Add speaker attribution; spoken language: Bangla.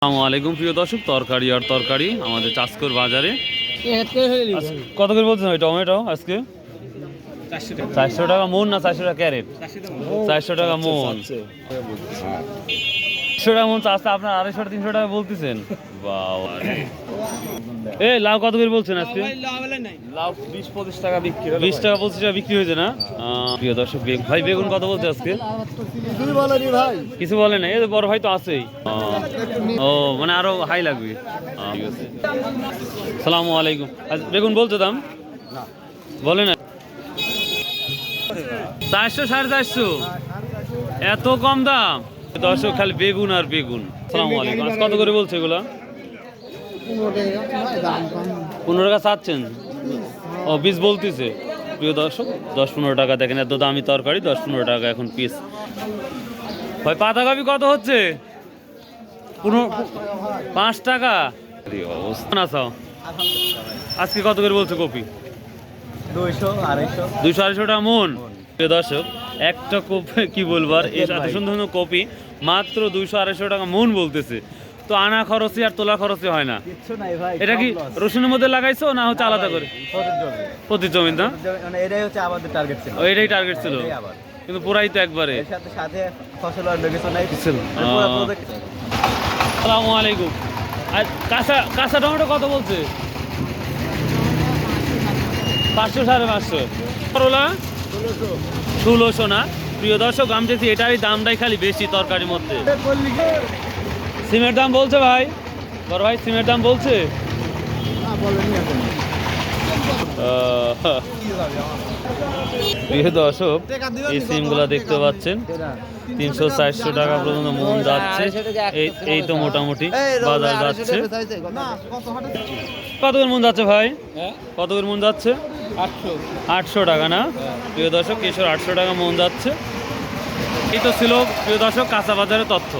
Speaker 1: আসসালামু আলাইকুম প্রিয় দর্শক, তরকারি আর তরকারি আমাদের চাষকর বাজারে কত করে বলছেন ওই টমেটো আজকে? 400 টাকা মন না 400 টাকা ক্যারেট? 400 টাকা মন। 400 টাকা মন চাষটা আপনার 250-300 টাকা বলতেছেন? বাবা এই লাউ কত করে বলছেন আজকে?
Speaker 2: লাউ 20-25 টাকা বিক্রি হলো।
Speaker 1: 20 টাকা 25 টাকা বিক্রি হয়েছে না? প্রিয় দর্শক ভাই বেগুন কত বলছে আজকে?
Speaker 2: তুই বলনি ভাই,
Speaker 1: কিছু বলে না, এই বড় ভাই তো আছেই। ও মানে আরো হাই লাগবে। ঠিক আছে। আসসালামু আলাইকুম। বেগুন বলছো দাম?
Speaker 2: না
Speaker 1: বলে না। 400 450 এত কম দাম? দর্শক খালি বেগুন আর বেগুন। আসসালামু আলাইকুম। আজ কত করে বলছে এগুলা? 15 টাকা চাচ্ছেন? ও 20 বলতেছে। প্রিয় দর্শক 10-15 টাকা দেখেন, এত দামি তরকারি 10-15 টাকা এখন পিস। ভাই পাতাকপি কত হচ্ছে? 5 টাকা। অবস্থা না চাও আজকে কত করে বলছে কপি? 200-250 টাকা মন। প্রিয় দর্শক একটা কপি কি বলবো আর, এই এত সুন্দর সুন্দর কপি মাত্র 200-250 টাকা মন বলতেছে। তো আনা খরচে আর তোলা খরচে হয় না। এটা কি রসুনের মধ্যে লাগাইছো না হচ্ছে আলাদা করে? প্রতি জমি না,
Speaker 2: এটাই হচ্ছে আমাদের টার্গেট ছিল।
Speaker 1: এটাই টার্গেট ছিল, কিন্তু পুরাই তো একবারে।
Speaker 2: এর সাথে সাথে ফসল আর কিছু নাই
Speaker 1: ছিল। আসসালামু আলাইকুম। আর কাঁচা কাঁচা টমেটো কত বলছে? 500-550। করলা 1600 না? প্রিয় দর্শক আমি দেখছি এটারই দামটাই খালি বেশি তরকারির মধ্যে। সিমের দাম বলছে ভাই? বড় ভাই সিমের দাম বলছে? প্রিয় দর্শক এই সিমগুলো দেখতে পাচ্ছেন 300-400 টাকা পর্যন্ত মন যাচ্ছে। এই তো মোটামুটি বাজার যাচ্ছে। কত করে মন যাচ্ছে ভাই? কত করে মন যাচ্ছে? 800 টাকা না? প্রিয় দর্শক কেশর 800 টাকা মন যাচ্ছে। এই তো ছিল প্রিয় দর্শক কাঁচা বাজারের তথ্য।